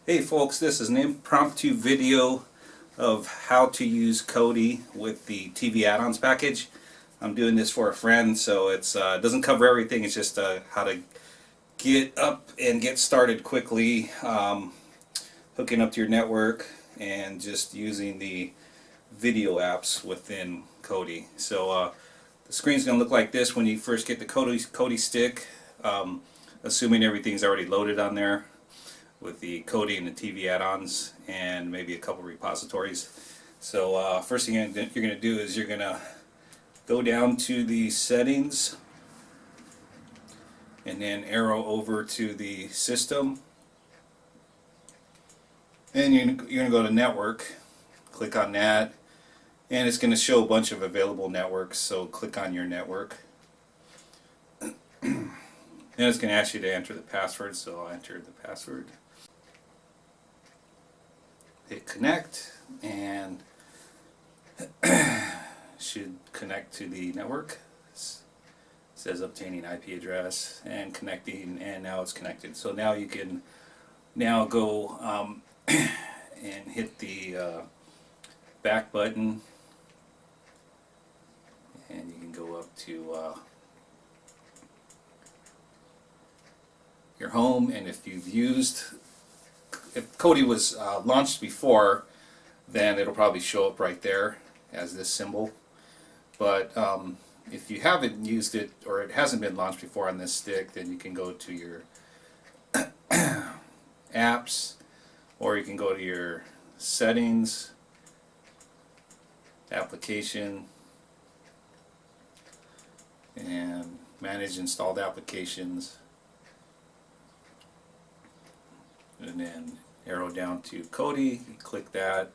Hey folks, this is an impromptu video of how to use Kodi with the TV add-ons package. I'm doing this for a friend, so it doesn't cover everything. It's just how to get up and get started quickly, hooking up to your network and just using the video apps within Kodi. So the screen's going to look like this when you first get the Kodi stick, assuming everything's already loaded on there, with the Kodi and the TV add-ons and maybe a couple repositories. So first thing you're going to do is you're going to go down to the settings and then arrow over to the system, and you're going to go to network, click on that, and it's going to show a bunch of available networks, so click on your network. And it's going to ask you to enter the password, so I'll enter the password. Hit connect, and should connect to the network. It says obtaining IP address and connecting, and now it's connected. So now you can now go and hit the back button, and you can go up to your home. And if Kodi was launched before, then it'll probably show up right there as this symbol. But if you haven't used it, or it hasn't been launched before on this stick, then you can go to your apps, or you can go to your settings, application, and manage installed applications, and then arrow down to Kodi, you click that,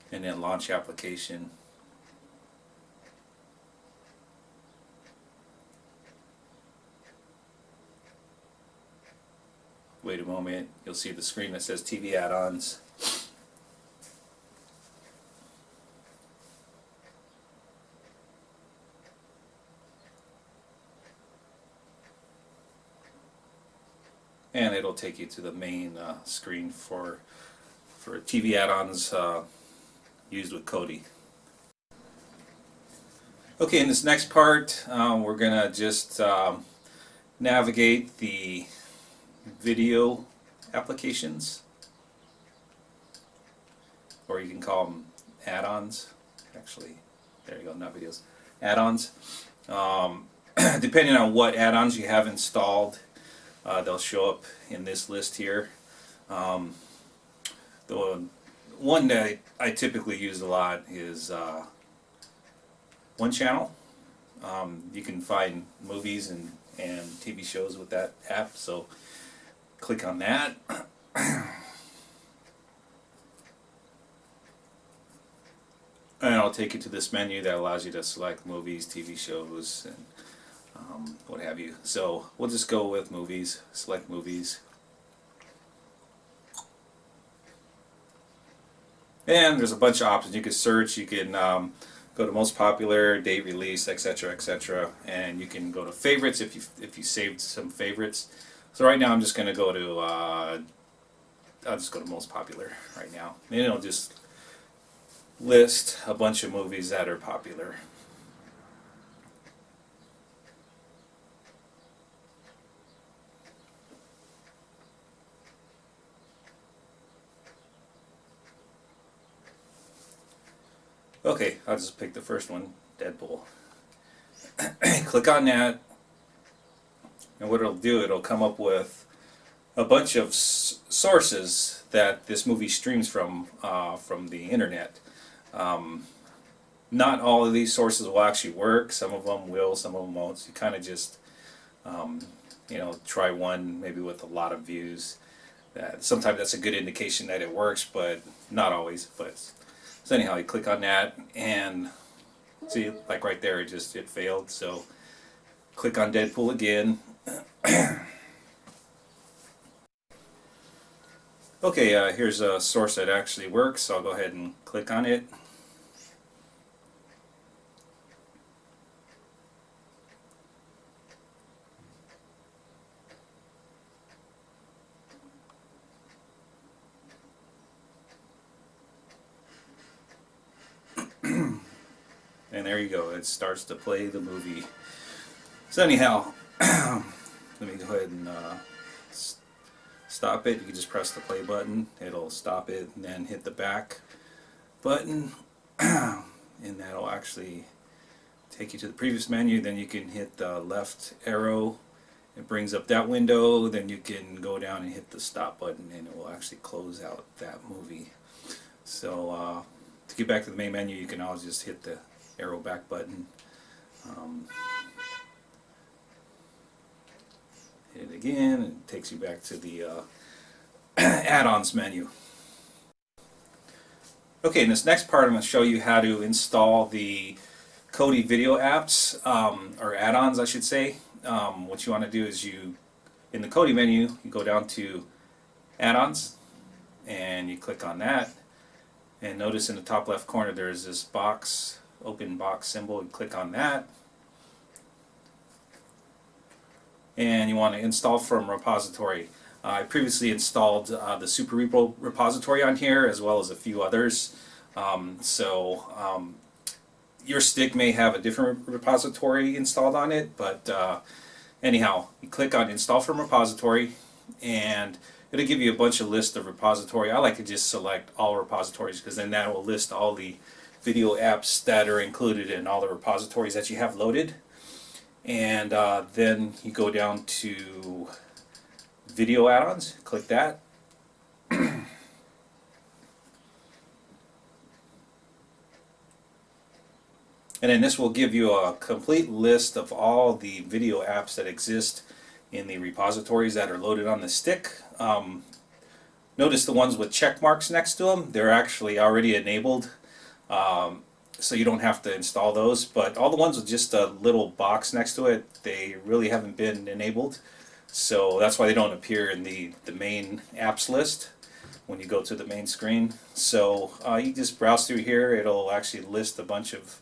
and then launch application. Wait a moment, you'll see the screen that says TV add-ons. And it'll take you to the main screen for TV add-ons used with Kodi. Okay, in this next part, we're gonna just navigate the video applications, or you can call them add-ons. Actually, there you go, not videos, add-ons. Depending on what add-ons you have installed, they'll show up in this list here. The one that I typically use a lot is One Channel. You can find movies and TV shows with that app, so click on that. And it'll take you to this menu that allows you to select movies, TV shows, and what have you. So we'll just go with movies, select movies. And there's a bunch of options. You can search, you can go to most popular, date release, etc., etc., and you can go to favorites if you saved some favorites. So right now I'm just going to go to I'll just go to most popular right now, and it'll just list a bunch of movies that are popular. Okay, I'll just pick the first one, Deadpool. Click on that, and what it'll do, it'll come up with a bunch of sources that this movie streams from the internet. Not all of these sources will actually work. Some of them will, some of them won't. So you kind of just try one maybe with a lot of views. Sometimes that's a good indication that it works, but not always. So anyhow, you click on that, and see, like right there, it failed. So click on Deadpool again. Okay, here's a source that actually works, so I'll go ahead and click on it. And there you go, it starts to play the movie. So anyhow, let me go ahead and stop it. You can just press the play button, it'll stop it, and then hit the back button, and that'll actually take you to the previous menu. Then you can hit the left arrow, it brings up that window. Then you can go down and hit the stop button, and it will actually close out that movie. So to get back to the main menu, you can always just hit the arrow back button. Hit it again, and it takes you back to the add-ons menu. Okay, in this next part I'm going to show you how to install the Kodi video apps, or add-ons I should say. What you want to do is in the Kodi menu, you go down to add-ons, and you click on that. And notice in the top left corner there's this box, open box symbol. You click on that. And you want to install from repository. I previously installed the Super Repo repository on here, as well as a few others. Your stick may have a different repository installed on it, but anyhow, you click on install from repository, and it'll give you a bunch of list of repository. I like to just select all repositories, because then that will list all the video apps that are included in all the repositories that you have loaded. And then you go down to video add-ons, click that. And then this will give you a complete list of all the video apps that exist in the repositories that are loaded on the stick. Notice the ones with check marks next to them, they're actually already enabled, so you don't have to install those. But all the ones with just a little box next to it, they really haven't been enabled. So that's why they don't appear in the main apps list when you go to the main screen. So you just browse through here, it'll actually list a bunch of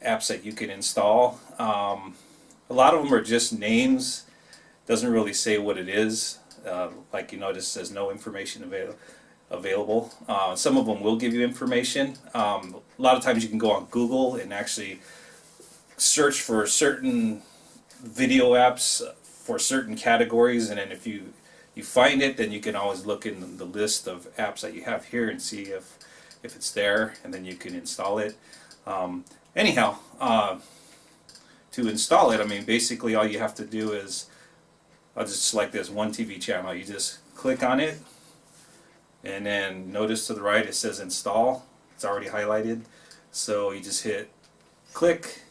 apps that you can install. A lot of them are just names, doesn't really say what it is. Like you notice, it says no information available. Some of them will give you information. A lot of times you can go on Google and actually search for certain video apps for certain categories, and then if you find it, then you can always look in the list of apps that you have here and see if it's there, and then you can install it. Anyhow, to install it, I mean, basically all you have to do is, I'll just select this one TV channel. You just click on it, and then notice to the right it says install. It's already highlighted, so you just hit click,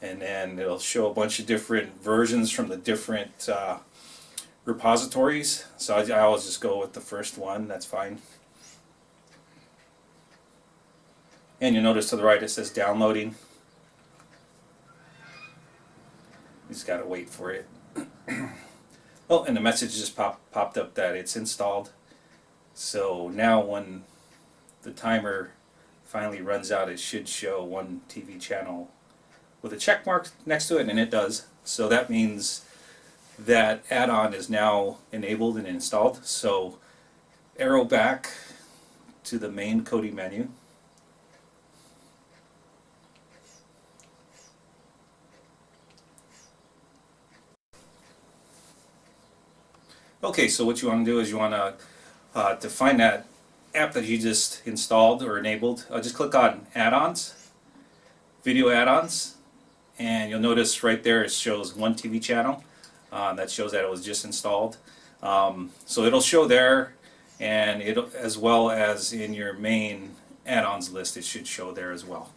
and then it'll show a bunch of different versions from the different repositories. So I always just go with the first one, that's fine. And you'll notice to the right it says downloading. You just gotta wait for it. Oh, and the message just popped up that it's installed. So now when the timer finally runs out, it should show one TV channel with a check mark next to it, and it does. So that means that add-on is now enabled and installed. So arrow back to the main Kodi menu. Okay, so what you want to do is you want to find that app that you just installed or enabled. Just click on add-ons, video add-ons, and you'll notice right there it shows one TV channel. That shows that it was just installed. So it'll show there, and it'll, as well as in your main add-ons list, it should show there as well.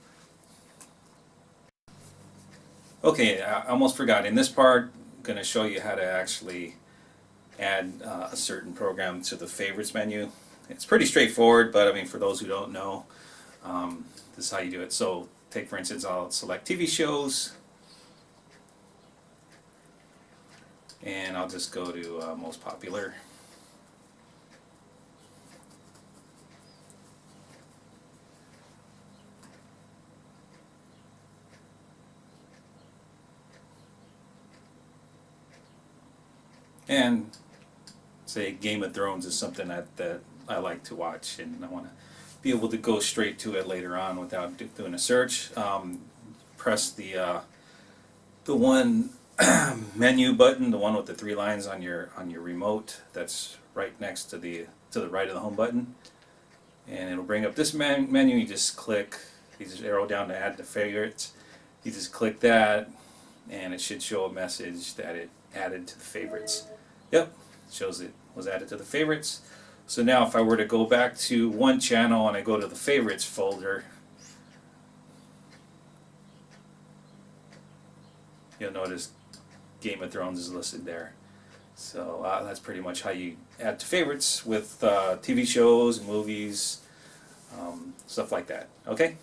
Okay, I almost forgot. In this part, I'm going to show you how to actually add a certain program to the favorites menu. It's pretty straightforward, but I mean, for those who don't know, this is how you do it. So take, for instance, I'll select TV shows, and I'll just go to most popular. And say Game of Thrones is something that I like to watch, and I want to be able to go straight to it later on without doing a search. Press the one menu button, the one with the 3 lines on your remote. That's right next to the right of the home button, and it'll bring up this menu. You just click. You just arrow down to add to favorites. You just click that, and it should show a message that it added to the favorites. Yep, shows it was added to the favorites. So now if I were to go back to one channel and I go to the favorites folder, you'll notice Game of Thrones is listed there. So that's pretty much how you add to favorites with TV shows, movies, stuff like that. Okay?